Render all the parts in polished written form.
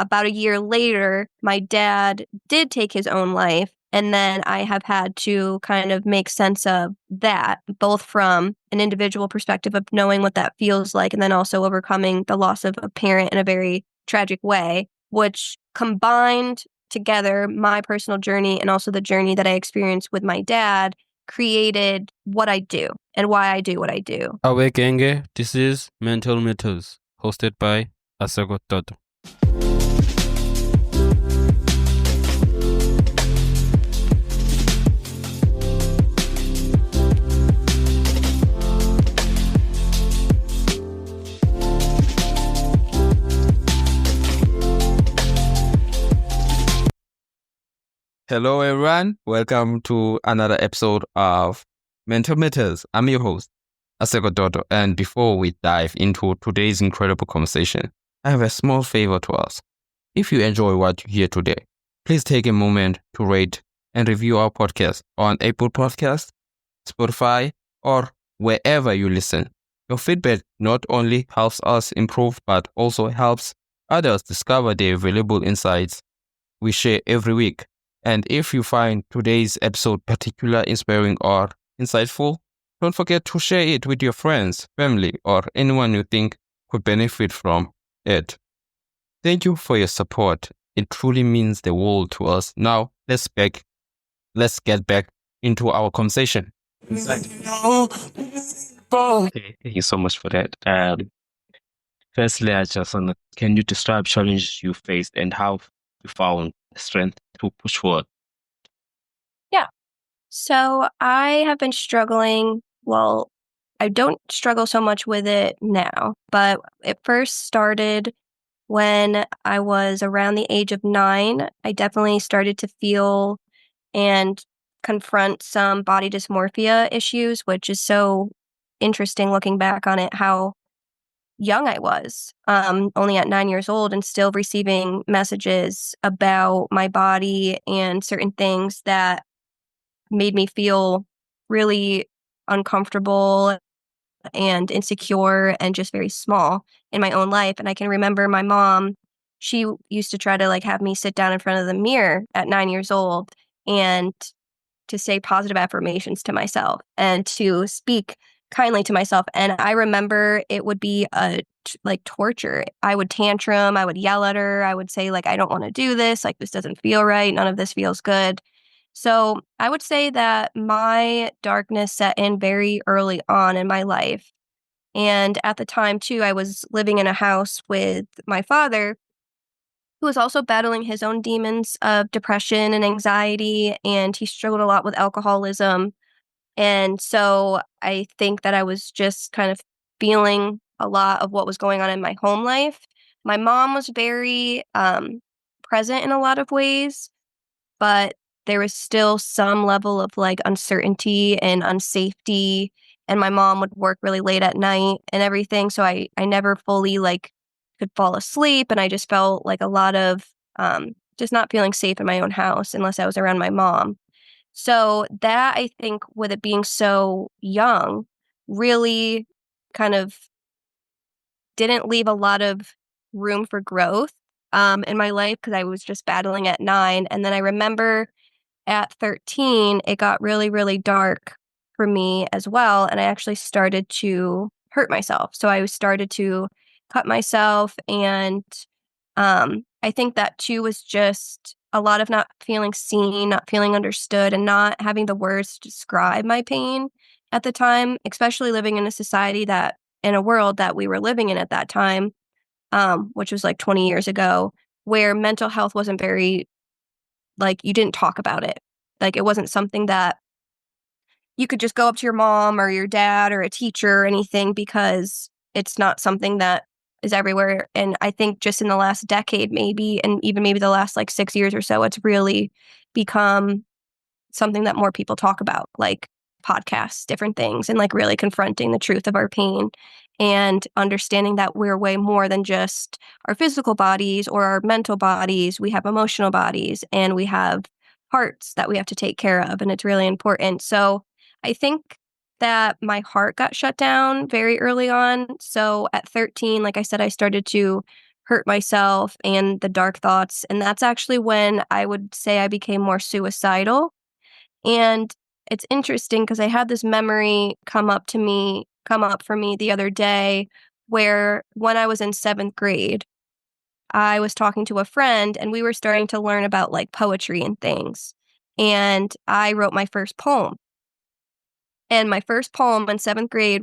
about a year later, my dad did take his own life. And then I have had to kind of make sense of that, both from an individual perspective of knowing what that feels like, and then also overcoming the loss of a parent in a very tragic way, which combined together my personal journey and also the journey that I experienced with my dad created what I do and why I do what I do. Awe Genge, this is Mental Mythos, hosted by Asekho Toto. Hello everyone, welcome to another episode of Mental Mythos. I'm your host, Asekho Toto, and before we dive into today's incredible conversation, I have a small favor to ask. If you enjoy what you hear today, please take a moment to rate and review our podcast on Apple Podcasts, Spotify, or wherever you listen. Your feedback not only helps us improve, but also helps others discover the valuable insights we share every week. And if you find today's episode particularly inspiring or insightful, don't forget to share it with your friends, family, or anyone you think could benefit from it. Thank you for your support. It truly means the world to us. Now, let's get back into our conversation. Okay, thank you so much for that. Firstly, I just want to, can you describe challenges you faced and how you found strength to push forward? So I have been struggling. Well, I don't struggle so much with it now, but it first started when I was around the age of 9. I definitely started to feel and confront some body dysmorphia issues, which is so interesting looking back on it, how young I was, only at 9 years old, and still receiving messages about my body and certain things that made me feel really uncomfortable and insecure and just very small in my own life. And I can remember my mom, she used to try to have me sit down in front of the mirror at 9 years old and to say positive affirmations to myself and to speak kindly to myself. And I remember it would be torture. I would tantrum, I would yell at her, I would say I don't want to do this, this doesn't feel right, none of this feels good. So I would say that my darkness set in very early on in my life. And at the time, too, I was living in a house with my father, who was also battling his own demons of depression and anxiety, and he struggled a lot with alcoholism. And so I think that I was just kind of feeling a lot of what was going on in my home life. My mom was very present in a lot of ways, but there was still some level of uncertainty and unsafety, and my mom would work really late at night and everything, so I never fully could fall asleep, and I just felt a lot of just not feeling safe in my own house unless I was around my mom. So that, I think, with it being so young, really kind of didn't leave a lot of room for growth in my life because I was just battling at 9. And then I remember at 13, it got really, really dark for me as well. And I actually started to hurt myself. So I started to cut myself. And I think that too was just a lot of not feeling seen, not feeling understood, and not having the words to describe my pain at the time, especially living in a world that we were living in at that time, which was 20 years ago, where mental health wasn't very you didn't talk about it. It wasn't something that you could just go up to your mom or your dad or a teacher or anything, because it's not something that is everywhere. And I think just in the last decade, maybe, and even maybe the last 6 years or so, it's really become something that more people talk about, podcasts, different things, and really confronting the truth of our pain and understanding that we're way more than just our physical bodies or our mental bodies. We have emotional bodies and we have hearts that we have to take care of, and it's really important. So I think that my heart got shut down very early on. So at 13, like I said, I started to hurt myself and the dark thoughts. And that's actually when I would say I became more suicidal. And it's interesting because I had this memory come up for me the other day where when I was in 7th grade, I was talking to a friend and we were starting to learn about like poetry and things. And I wrote my first poem. And my first poem in 7th grade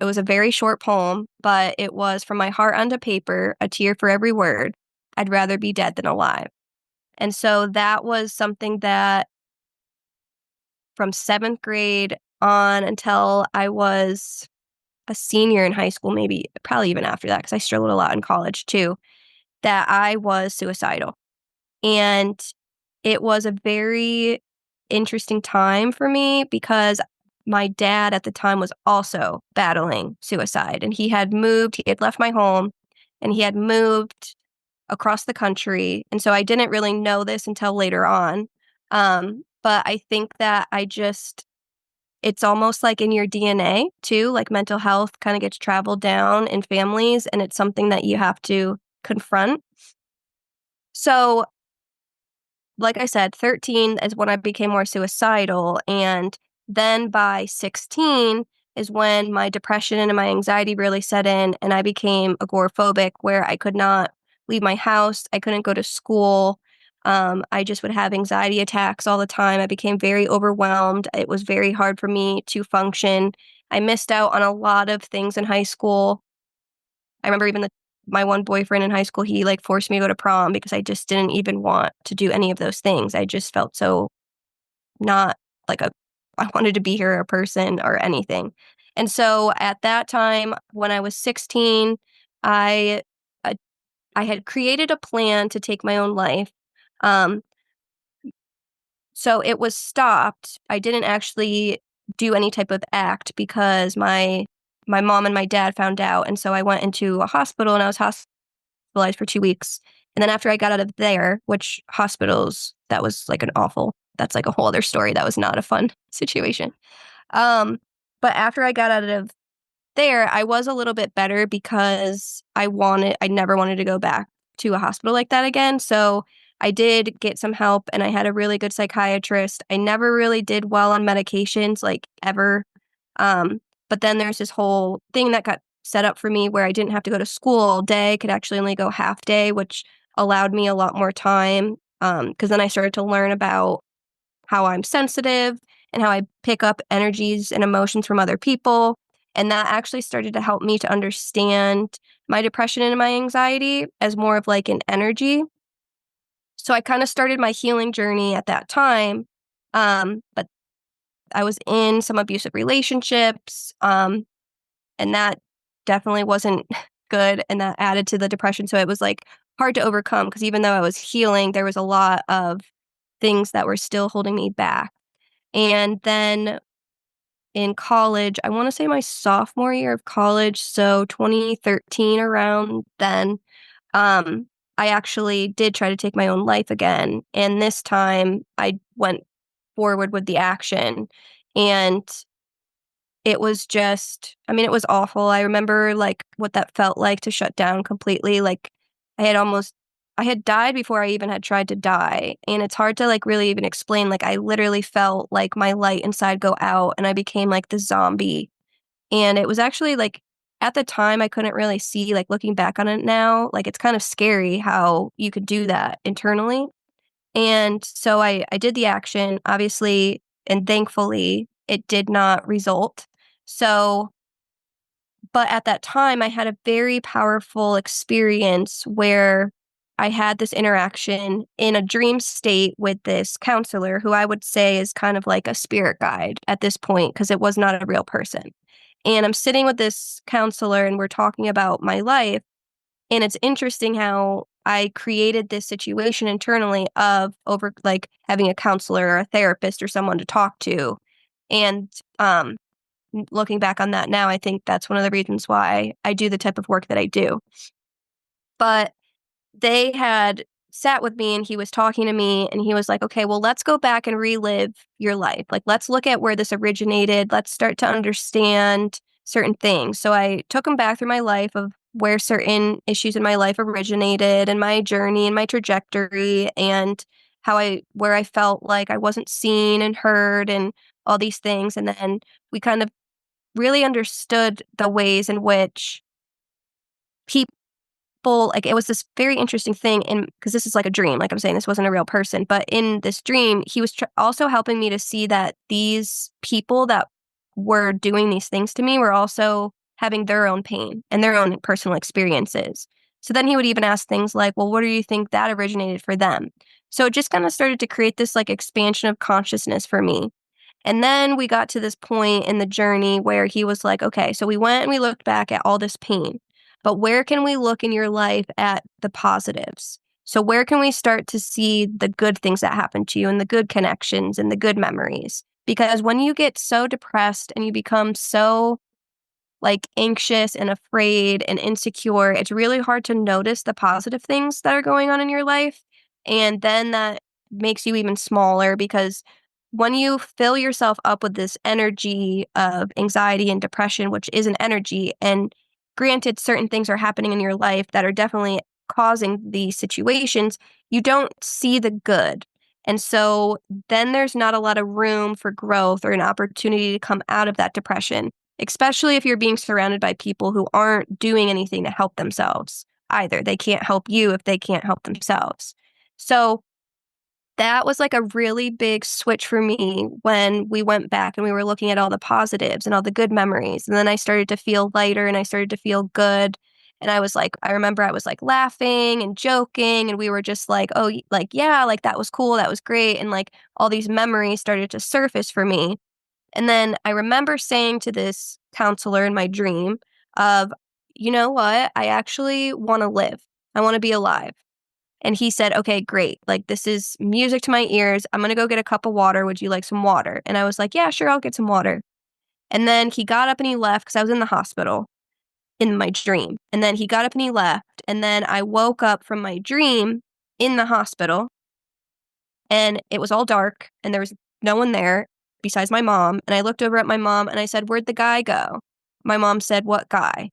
it was a very short poem, but it was from my heart onto paper, a tear for every word. I'd rather be dead than alive. And so that was something that from 7th grade on until I was a senior in high school, maybe probably even after that, because I struggled a lot in college too, that I was suicidal. And it was a very interesting time for me because my dad at the time was also battling suicide. And he had left my home and he had moved across the country. And so I didn't really know this until later on. But I think that it's almost like in your DNA too, like mental health kind of gets traveled down in families and it's something that you have to confront. So like I said, 13 is when I became more suicidal. And then by 16 is when my depression and my anxiety really set in, and I became agoraphobic, where I could not leave my house. I couldn't go to school. I just would have anxiety attacks all the time. I became very overwhelmed. It was very hard for me to function. I missed out on a lot of things in high school. I remember even my one boyfriend in high school, he like forced me to go to prom because I just didn't even want to do any of those things. I just felt so not like I wanted to be here a person or anything. And so at that time, when I was 16, I uh, I had created a plan to take my own life. Um, so it was stopped. I didn't actually do any type of act because my mom and my dad found out, and so I went into a hospital and I was hospitalized for 2 weeks. And then after I got out of there, which hospitals, that's like a whole other story. That was not a fun situation. Um, but after I got out of there, I was a little bit better because I never wanted to go back to a hospital like that again. So I did get some help and I had a really good psychiatrist. I never really did well on medications, like ever. Um, but then there's this whole thing that got set up for me where I didn't have to go to school all day, could actually only go half day, which allowed me a lot more time. Because then I started to learn about how I'm sensitive and how I pick up energies and emotions from other people. And that actually started to help me to understand my depression and my anxiety as more of like an energy. So I kind of started my healing journey at that time. But I was in some abusive relationships, and that definitely wasn't good. And that added to the depression. So it was like hard to overcome because even though I was healing, there was a lot of things that were still holding me back. And then in college, I want to say my sophomore year of college, so 2013 around then, I actually did try to take my own life again. And this time I went forward with the action. And it was it was awful. I remember like what that felt like to shut down completely. Like I had almost I had died before I even had tried to die. And it's hard to like really even explain. Like I literally felt like my light inside go out and I became like the zombie. And it was actually like at the time I couldn't really see, like looking back on it now, like it's kind of scary how you could do that internally. And so I did the action, obviously, and thankfully it did not result. So, but at that time, I had a very powerful experience where I had this interaction in a dream state with this counselor who I would say is kind of like a spirit guide at this point because it was not a real person. And I'm sitting with this counselor and we're talking about my life. And it's interesting how I created this situation internally of over like having a counselor or a therapist or someone to talk to. And looking back on that now, I think that's one of the reasons why I do the type of work that I do. But they had sat with me and he was talking to me and he was like, okay, well, let's go back and relive your life. Like, let's look at where this originated. Let's start to understand certain things. So I took him back through my life of where certain issues in my life originated and my journey and my trajectory and where I felt like I wasn't seen and heard and all these things. And then we kind of really understood the ways in which people, like, it was this very interesting thing, and because this is like a dream, like I'm saying, this wasn't a real person, but in this dream, he was also helping me to see that these people that were doing these things to me were also having their own pain and their own personal experiences. So then he would even ask things like, well, what do you think that originated for them? So it just kind of started to create this like expansion of consciousness for me. And then we got to this point in the journey where he was like, okay, so we went and we looked back at all this pain, but where can we look in your life at the positives? So where can we start to see the good things that happen to you and the good connections and the good memories? Because when you get so depressed and you become so like anxious and afraid and insecure, it's really hard to notice the positive things that are going on in your life. And then that makes you even smaller because when you fill yourself up with this energy of anxiety and depression, which is an energy, and granted, certain things are happening in your life that are definitely causing these situations, you don't see the good. And so then there's not a lot of room for growth or an opportunity to come out of that depression, especially if you're being surrounded by people who aren't doing anything to help themselves either. They can't help you if they can't help themselves. So that was like a really big switch for me when we went back and we were looking at all the positives and all the good memories. And then I started to feel lighter and I started to feel good. And I remember I was like laughing and joking and we were just like, oh, like, yeah, like that was cool. That was great. And like all these memories started to surface for me. And then I remember saying to this counselor in my dream of, you know what? I actually want to live. I want to be alive. And he said, okay, great. Like, this is music to my ears. I'm going to go get a cup of water. Would you like some water? And I was like, yeah, sure, I'll get some water. And then he got up and he left because I was in the hospital in my dream. And then he got up and he left. And then I woke up from my dream in the hospital and it was all dark and there was no one there besides my mom. And I looked over at my mom and I said, where'd the guy go? My mom said, what guy?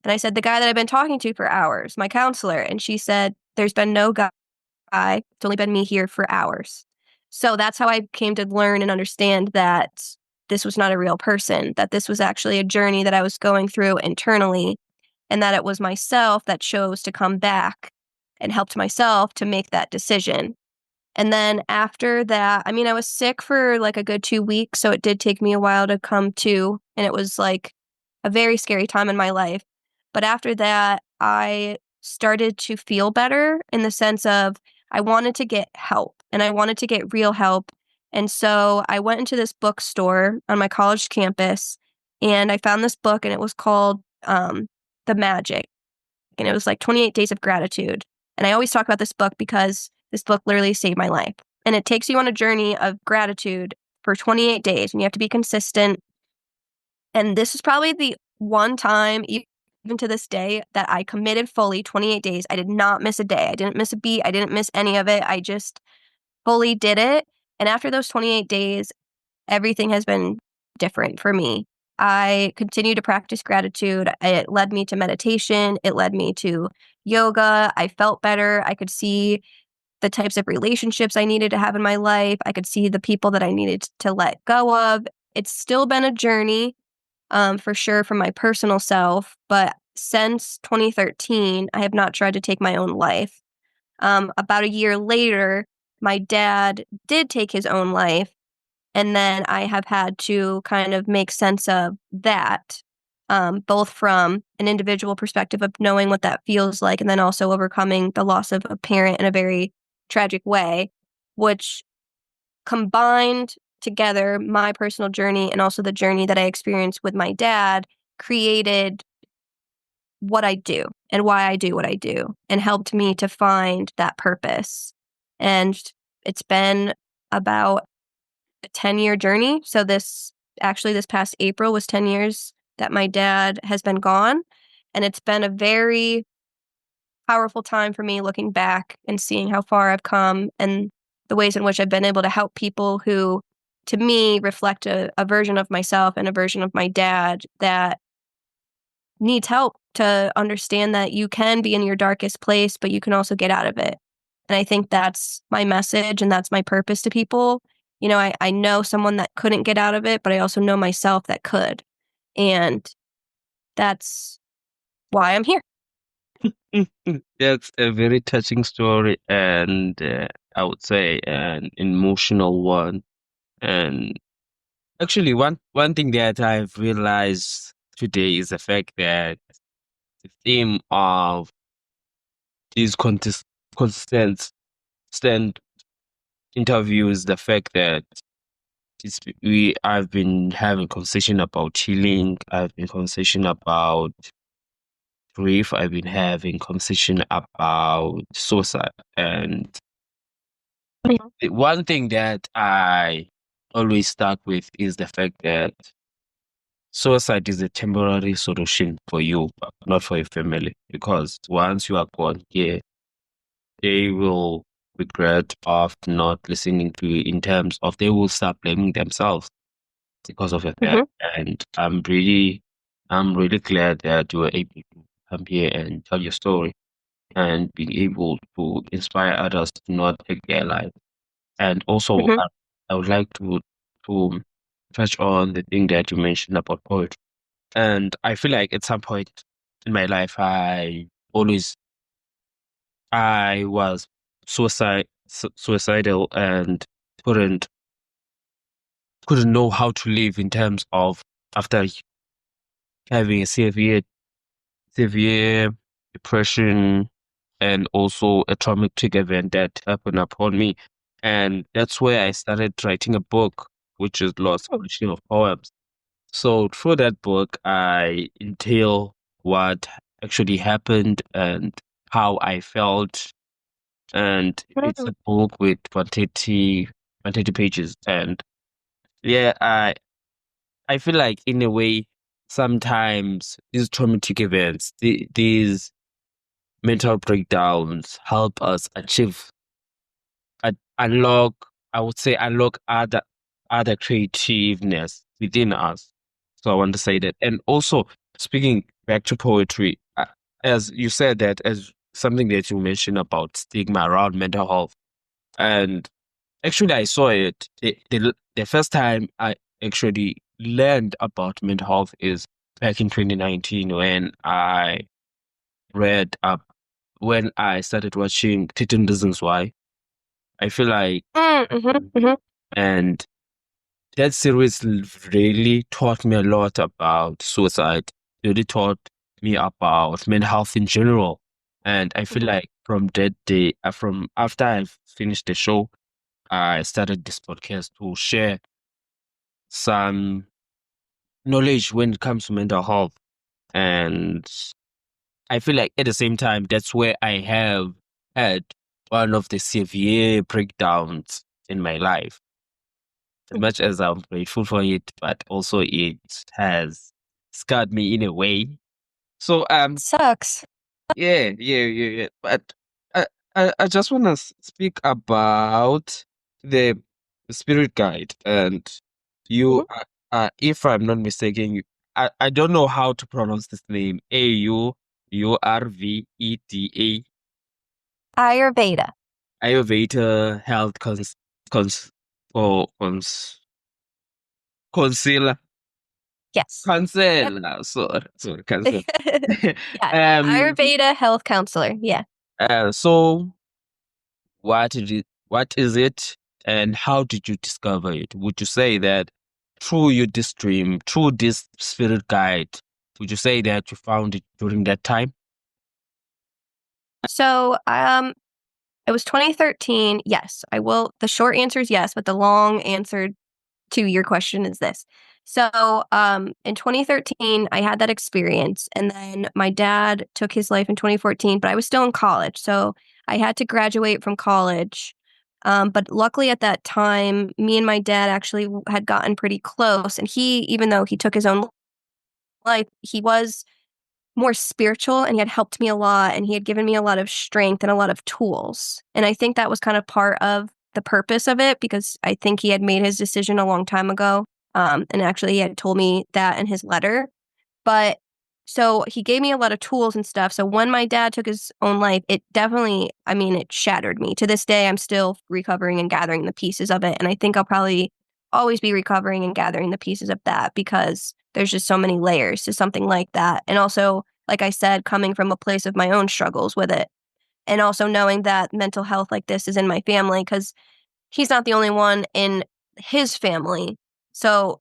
And I said, the guy that I've been talking to for hours, my counselor. And she said, there's been no guy. It's only been me here for hours. So that's how I came to learn and understand that this was not a real person, that this was actually a journey that I was going through internally, and that it was myself that chose to come back and helped myself to make that decision. And then after that, I mean, I was sick for like a good 2 weeks, so it did take me a while to come to, and it was like a very scary time in my life. But after that, I started to feel better in the sense of I wanted to get help and I wanted to get real help. And so I went into this bookstore on my college campus and I found this book and it was called The Magic. And it was like 28 Days of Gratitude. And I always talk about this book because this book literally saved my life. And it takes you on a journey of gratitude for 28 days and you have to be consistent. And this is probably the one time, even to this day, that I committed fully 28 days. I did not miss a day. I didn't miss a beat. I didn't miss any of it. I just fully did it. And after those 28 days, everything has been different for me. I continue to practice gratitude. It led me to meditation. It led me to yoga. I felt better. I could see the types of relationships I needed to have in my life. I could see the people that I needed to let go of. It's still been a journey, for sure, for my personal self. But since 2013, I have not tried to take my own life. About a year later, my dad did take his own life. And then I have had to kind of make sense of that, both from an individual perspective of knowing what that feels like, and then also overcoming the loss of a parent in a very tragic way, which combined together my personal journey and also the journey that I experienced with my dad created what I do and why I do what I do and helped me to find that purpose. And it's been about a 10-year journey. So this past April was 10 years that my dad has been gone. And it's been a very powerful time for me looking back and seeing how far I've come and the ways in which I've been able to help people who to me, reflect a version of myself and a version of my dad that needs help to understand that you can be in your darkest place, but you can also get out of it. And I think that's my message and that's my purpose to people. I know someone that couldn't get out of it, but I also know myself that could. And that's why I'm here. That's a very touching story, and I would say an emotional one. And actually, one thing that I've realized today is the fact that the theme of these consistent stand interviews, the fact that I've been having conversation about healing, I've been conversation about grief, I've been having conversation about suicide, and the one thing that I always start with is the fact that suicide is a temporary solution for you, but not for your family. Because once you are gone here, they will regret of not listening to you in terms of they will start blaming themselves because of your death. And I'm really glad that you were able to come here and tell your story and being able to inspire others to not take their life. And also, I would like to touch on the thing that you mentioned about poetry. And I feel like at some point in my life, I was suicidal and couldn't couldn't know how to live in terms of after having a severe depression and also a traumatic event that happened upon me. And that's where I started writing a book, which is Lost Collection of Poems. So through that book, I entail what actually happened and how I felt. And it's a book with 130 pages. And yeah, I feel like in a way, sometimes these traumatic events, these mental breakdowns help us unlock, I would say, unlock other creativeness within us. So I want to say that. And also, speaking back to poetry, as you said that, as something that you mentioned about stigma around mental health. And actually, I saw it. The first time I actually learned about mental health is back in 2019 read up when I started watching 13 Reasons Why. I feel like, and that series really taught me a lot about suicide. Really taught me about mental health in general. And I feel like from that day, from after I finished the show, I started this podcast to share some knowledge when it comes to mental health. And I feel like at the same time, that's where I have had one of the severe breakdowns in my life. As much as I'm grateful for it, but also it has scarred me in a way. So Sucks. yeah. But I just want to speak about the spirit guide, and you, if I'm not mistaken, I don't know how to pronounce this name. Ayurveda, Ayurveda. Ayurveda health cons or concealer. Yes. Yep. Cancel. Sorry, cancel. Yeah. Ayurveda health counselor. Yeah. So what is it, and how did you discover it? Would you say that through your this dream, through this spirit guide, would you say that you found it during that time? So, it was 2013. Yes, I will. The short answer is yes, but the long answer to your question is this. So, in 2013, I had that experience, and then my dad took his life in 2014, but I was still in college, so I had to graduate from college. But luckily at that time, me and my dad actually had gotten pretty close, and even though he took his own life, he was more spiritual and he had helped me a lot and he had given me a lot of strength and a lot of tools. And I think that was kind of part of the purpose of it because I think he had made his decision a long time ago. And actually, he had told me that in his letter. But so he gave me a lot of tools and stuff. So when my dad took his own life, it definitely, I mean, it shattered me. To this day, I'm still recovering and gathering the pieces of it. And I think I'll probably always be recovering and gathering the pieces of that because there's just so many layers to something like that. And also, like I said, coming from a place of my own struggles with it. And also knowing that mental health like this is in my family because he's not the only one in his family. So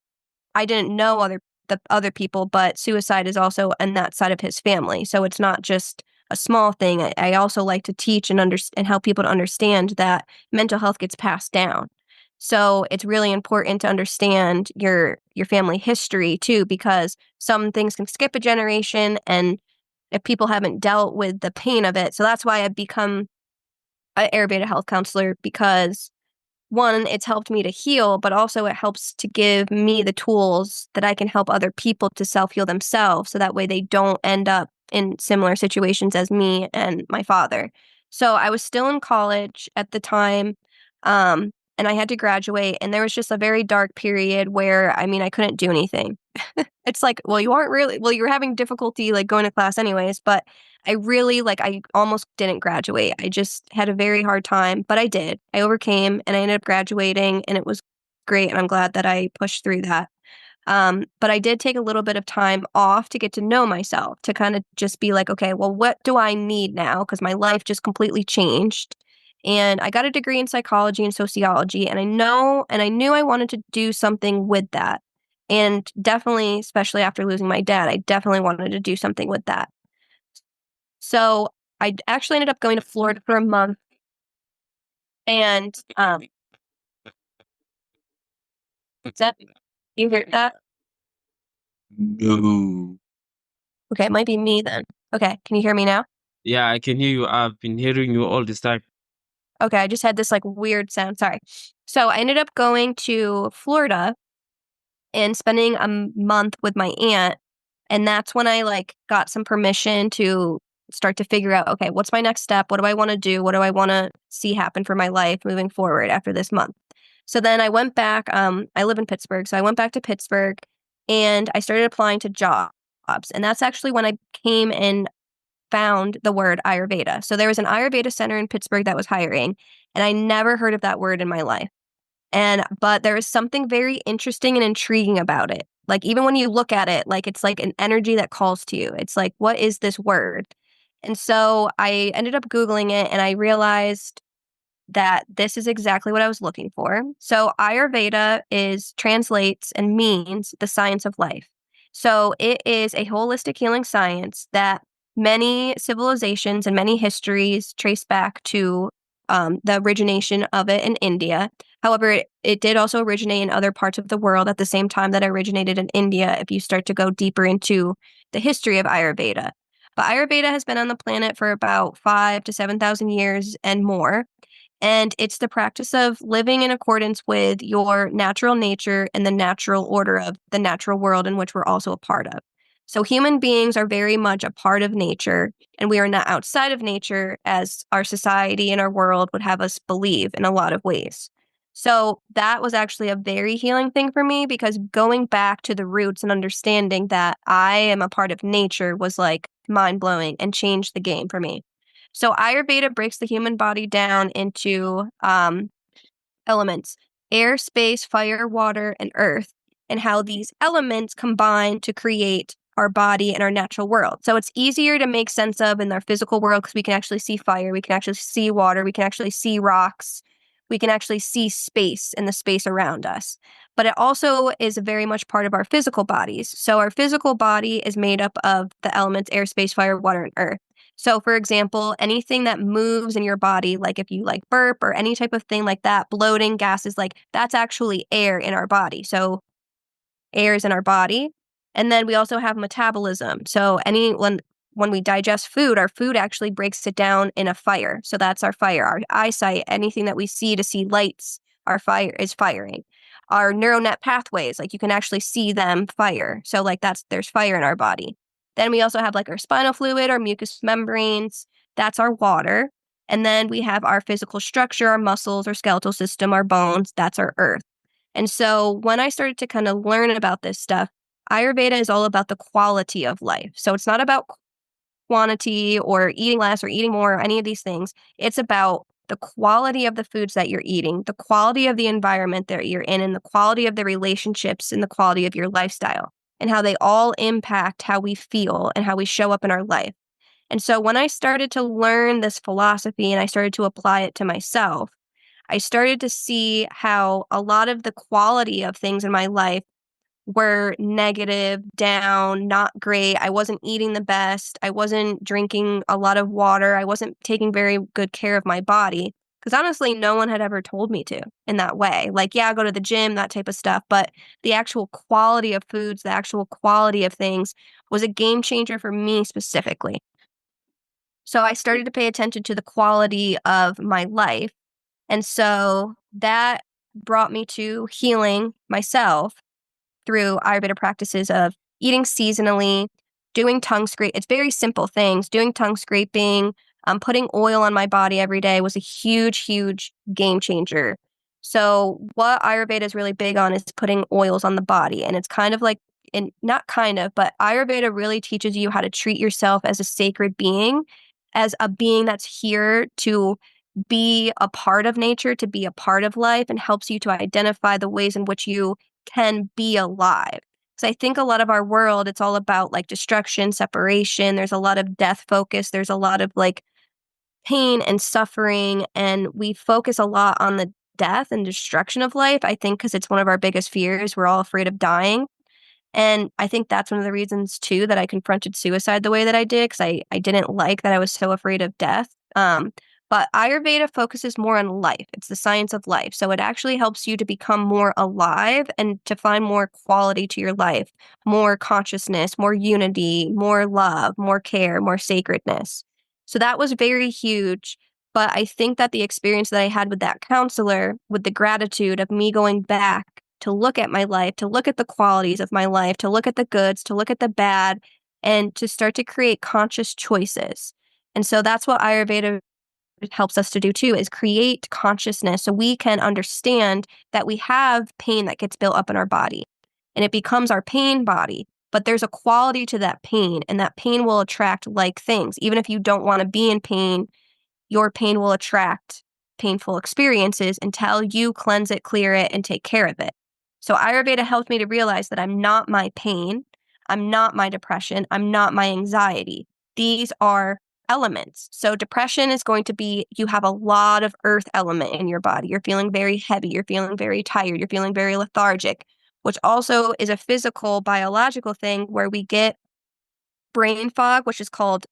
I didn't know the other people, but suicide is also in that side of his family. So it's not just a small thing. I also like to teach and help people to understand that mental health gets passed down. So it's really important to understand your family history too, because some things can skip a generation, and if people haven't dealt with the pain of it, so that's why I've become an Ayurveda health counselor because one, it's helped me to heal, but also it helps to give me the tools that I can help other people to self-heal themselves. So that way they don't end up in similar situations as me and my father. So I was still in college at the time, and I had to graduate. And there was just a very dark period where, I mean, I couldn't do anything. It's like, well, you were having difficulty like going to class anyways, but I almost didn't graduate. I just had a very hard time, but I did. I overcame and I ended up graduating and it was great. And I'm glad that I pushed through that. But I did take a little bit of time off to get to know myself, to kind of just be like, okay, well, what do I need now? Because my life just completely changed. And I got a degree in psychology and sociology, and I knew I wanted to do something with that. And definitely, especially after losing my dad, I definitely wanted to do something with that. So I actually ended up going to Florida for a month. And what's that? You heard that? No. Okay, it might be me then. Okay, can you hear me now? Yeah, I can hear you. I've been hearing you all this time. Okay, I just had this like weird sound. Sorry. So I ended up going to Florida and spending a month with my aunt. And that's when I like got some permission to start to figure out, okay, what's my next step? What do I want to do? What do I want to see happen for my life moving forward after this month? So then I went back. I live in Pittsburgh. So I went back to Pittsburgh and I started applying to jobs. And that's actually when I came and found the word Ayurveda. So there was an Ayurveda center in Pittsburgh that was hiring, and I never heard of that word in my life. But there is something very interesting and intriguing about it. Like even when you look at it, like it's like an energy that calls to you. It's like, what is this word? And so I ended up Googling it and I realized that this is exactly what I was looking for. So Ayurveda translates and means the science of life. So it is a holistic healing science that many civilizations and many histories trace back to the origination of it in India. However, it did also originate in other parts of the world at the same time that it originated in India, if you start to go deeper into the history of Ayurveda. But Ayurveda has been on the planet for about 5 to 7,000 years and more. And it's the practice of living in accordance with your natural nature and the natural order of the natural world in which we're also a part of. So human beings are very much a part of nature, and we are not outside of nature as our society and our world would have us believe in a lot of ways. So that was actually a very healing thing for me because going back to the roots and understanding that I am a part of nature was like mind blowing and changed the game for me. So Ayurveda breaks the human body down into elements: air, space, fire, water, and earth, and how these elements combine to create our body and our natural world. So it's easier to make sense of in our physical world because we can actually see fire, we can actually see water, we can actually see rocks, we can actually see space and the space around us. But it also is very much part of our physical bodies. So our physical body is made up of the elements air, space, fire, water, and earth. So, for example, anything that moves in your body, like if you like burp or any type of thing like that, bloating, gases, like that's actually air in our body. So, air is in our body. And then we also have metabolism. So, when we digest food, our food actually breaks it down in a fire. So, that's our fire. Our eyesight, anything that we see to see lights, our fire is firing. Our neural net pathways, like you can actually see them fire. So, like there's fire in our body. Then we also have like our spinal fluid, our mucous membranes. That's our water. And then we have our physical structure, our muscles, our skeletal system, our bones. That's our earth. And so when I started to kind of learn about this stuff, Ayurveda is all about the quality of life. So it's not about quantity or eating less or eating more or any of these things. It's about the quality of the foods that you're eating, the quality of the environment that you're in, and the quality of the relationships and the quality of your lifestyle, and how they all impact how we feel and how we show up in our life. And so when I started to learn this philosophy and I started to apply it to myself, I started to see how a lot of the quality of things in my life were negative, down, not great. I wasn't eating the best. I wasn't drinking a lot of water. I wasn't taking very good care of my body. Because honestly, no one had ever told me to in that way. Like, yeah, go to the gym, that type of stuff. But the actual quality of foods, the actual quality of things was a game changer for me specifically. So I started to pay attention to the quality of my life. And so that brought me to healing myself through Ayurveda practices of eating seasonally, doing tongue scrape. It's very simple things. Doing tongue scraping, putting oil on my body every day was a huge, huge game changer. So what Ayurveda is really big on is putting oils on the body. And it's kind of like, and not kind of, but Ayurveda really teaches you how to treat yourself as a sacred being, as a being that's here to be a part of nature, to be a part of life, and helps you to identify the ways in which you can be alive. Because I think a lot of our world, it's all about like destruction, separation. There's a lot of death focus. There's a lot of like pain and suffering. And we focus a lot on the death and destruction of life, I think, because it's one of our biggest fears. We're all afraid of dying. And I think that's one of the reasons, too, that I confronted suicide the way that I did, because I didn't like that I was so afraid of death. But Ayurveda focuses more on life. It's the science of life. So it actually helps you to become more alive and to find more quality to your life, more consciousness, more unity, more love, more care, more sacredness. So that was very huge. But I think that the experience that I had with that counselor, with the gratitude of me going back to look at my life, to look at the qualities of my life, to look at the goods, to look at the bad, and to start to create conscious choices. And so that's what Ayurveda helps us to do too, is create consciousness so we can understand that we have pain that gets built up in our body and it becomes our pain body. But there's a quality to that pain, and that pain will attract like things. Even if you don't want to be in pain, your pain will attract painful experiences until you cleanse it, clear it, and take care of it. So Ayurveda helped me to realize that I'm not my pain. I'm not my depression. I'm not my anxiety. These are elements. So depression is going to be, you have a lot of earth element in your body. You're feeling very heavy. You're feeling very tired. You're feeling very lethargic, which also is a physical, biological thing where we get brain fog, which is called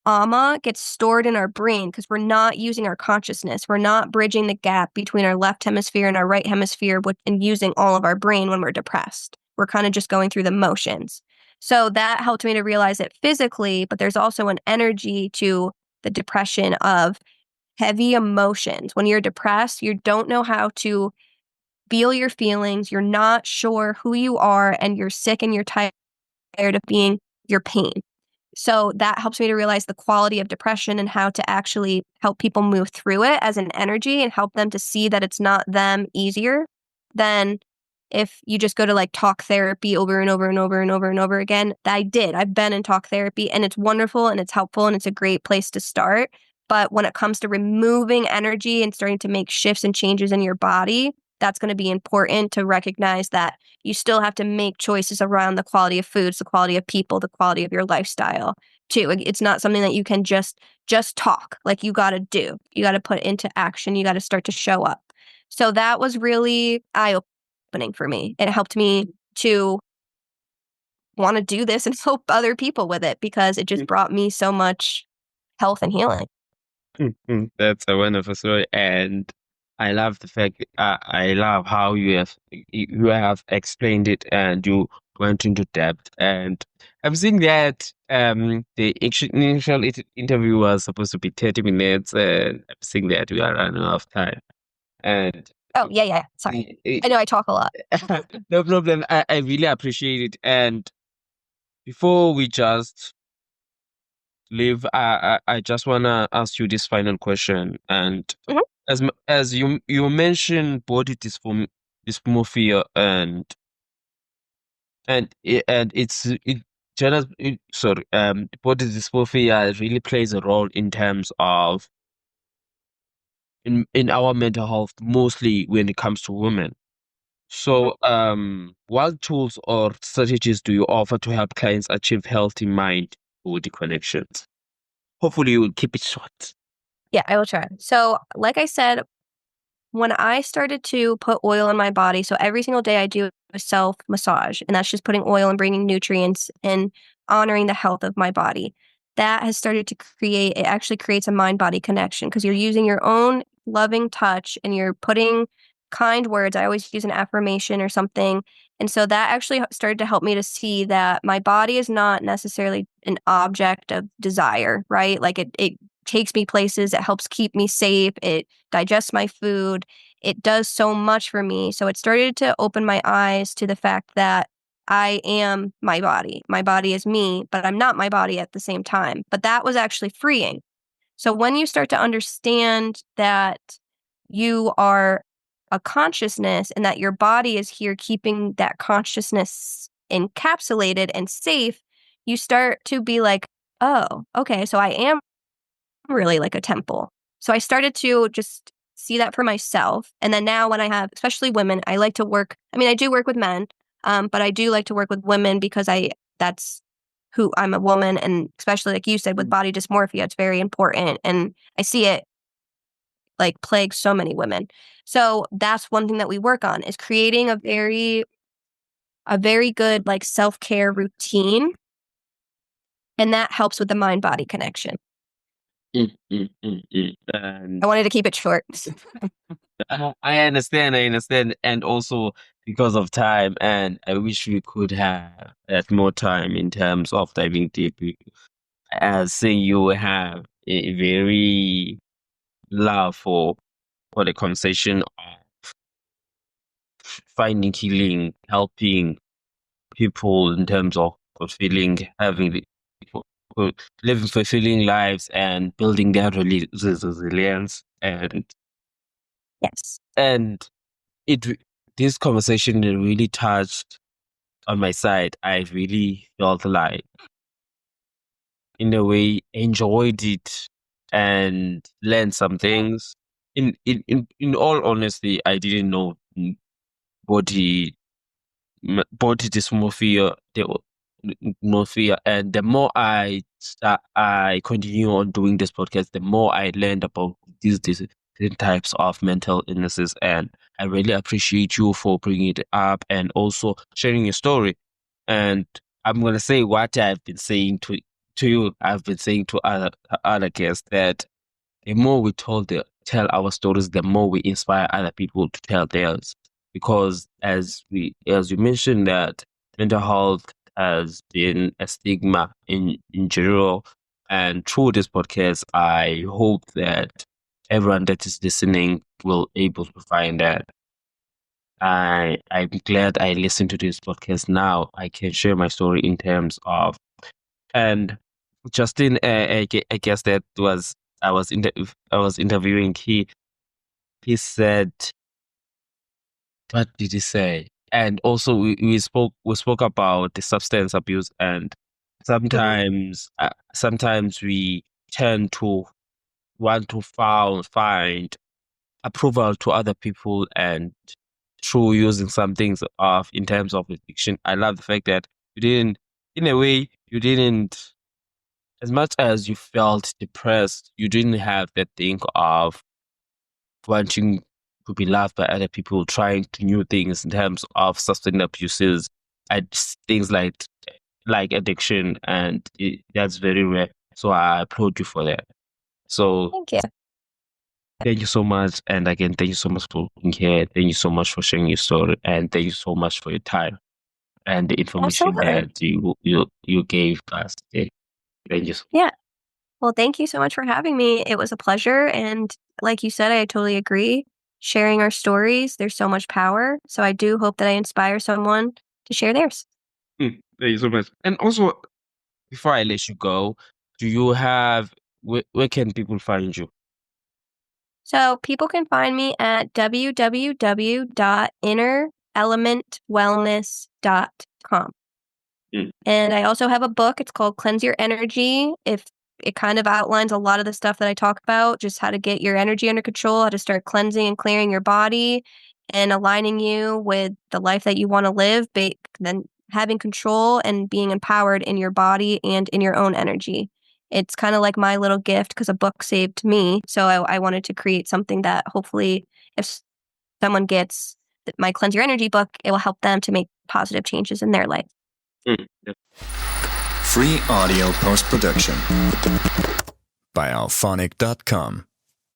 ama, gets stored in our brain because we're not using our consciousness. We're not bridging the gap between our left hemisphere and our right hemisphere and using all of our brain when we're depressed. We're kind of just going through the motions. So that helped me to realize it physically, but there's also an energy to the depression of heavy emotions. When you're depressed, you don't know how to feel your feelings. You're not sure who you are, and you're sick and you're tired of being your pain. So that helps me to realize the quality of depression and how to actually help people move through it as an energy and help them to see that it's not them easier than if you just go to like talk therapy over and over and over and over and over again. I've been in talk therapy, and it's wonderful and it's helpful and it's a great place to start. But when it comes to removing energy and starting to make shifts and changes in your body, that's going to be important to recognize that you still have to make choices around the quality of foods, the quality of people, the quality of your lifestyle too. It's not something that you can just talk. Like, you got to do. You got to put into action. You got to start to show up. So that was really eye-opening for me. It helped me to want to do this and help other people with it because it just brought me so much health and healing. That's a wonderful story, and I love the fact. I love how you have explained it, and you went into depth. And I'm seeing that the initial interview was supposed to be 30 minutes, and I'm seeing that we are running out of time. And Oh, yeah. Sorry. I know I talk a lot. no problem. I really appreciate it. And before we just Liv, I just wanna ask you this final question, and Mhm. as you mentioned body dysmorphia and body dysmorphia really plays a role in terms of in our mental health, mostly when it comes to women. So, what tools or strategies do you offer to help clients achieve healthy mind body connections? Hopefully, you will keep it short. Yeah, I will try. So, like I said, when I started to put oil in my body, so every single day I do a self massage, and that's just putting oil and bringing nutrients and honoring the health of my body. That has started to create, it actually creates a mind body connection because you're using your own loving touch and you're putting kind words. I always use an affirmation or something. And so that actually started to help me to see that my body is not necessarily an object of desire, right? Like it takes me places, it helps keep me safe, it digests my food. It does so much for me. So it started to open my eyes to the fact that I am my body. My body is me, but I'm not my body at the same time. But that was actually freeing. So when you start to understand that you are a consciousness and that your body is here keeping that consciousness encapsulated and safe, you start to be like, oh, okay, so I am really like a temple. So I started to just see that for myself. And then now when I have, especially women, I like to work. I mean, I do work with men, but I do like to work with women because that's who I'm a woman. And especially like you said, with body dysmorphia, it's very important. And I see it like plague so many women. So that's one thing that we work on is creating a very good like self-care routine. And that helps with the mind body connection. And I wanted to keep it short. I understand, and also because of time, and I wish we could have had more time in terms of diving deep. As saying you have a very love for the conversation of finding healing, helping people in terms of fulfilling, fu- living fulfilling lives and building their resilience Yes. and it this conversation really touched on my side. I really felt like in a way enjoyed it and learned some things. In all honesty, I didn't know body body dysmorphia, dysmorphia, and the more I continue on doing this podcast, the more I learned about these different types of mental illnesses, and I really appreciate you for bringing it up and also sharing your story. And I'm gonna say what I've been saying to you. I've been saying to other guests that the more we tell our stories, the more we inspire other people to tell theirs. Because as you mentioned that mental health has been a stigma in general. And through this podcast, I hope that everyone that is listening will able to find that. I'm glad I listened to this podcast now. I can share my story in terms of and Justin, I guess that was I was interviewing. He said, what did he say? And also we spoke about the substance abuse, and Mhm. sometimes we tend to want to find approval to other people and through using some things of in terms of addiction. I love the fact that you didn't, in a way, you didn't as much as you felt depressed, you didn't have that thing of wanting to be loved by other people, trying to new things in terms of substance abuses and things like addiction, and that's very rare. So I applaud you for that. So Thank you. thank you so much, and again, thank you so much for being here. Thank you so much for sharing your story, and thank you so much for your time and the information Absolutely. that you gave us today. Thank you. Yeah. Well, thank you so much for having me. It was a pleasure. And like you said, I totally agree. Sharing our stories, there's so much power. So I do hope that I inspire someone to share theirs. Thank you so much. And also, before I let you go, do you have, where can people find you? So people can find me at www.innerelementwellness.com. And I also have a book. It's called Cleanse Your Energy. If it kind of outlines a lot of the stuff that I talk about, just how to get your energy under control, how to start cleansing and clearing your body and aligning you with the life that you want to live, then having control and being empowered in your body and in your own energy. It's kind of like my little gift because a book saved me. So I wanted to create something that hopefully if someone gets my Cleanse Your Energy book, it will help them to make positive changes in their life. Free audio post-production by alphonic.com.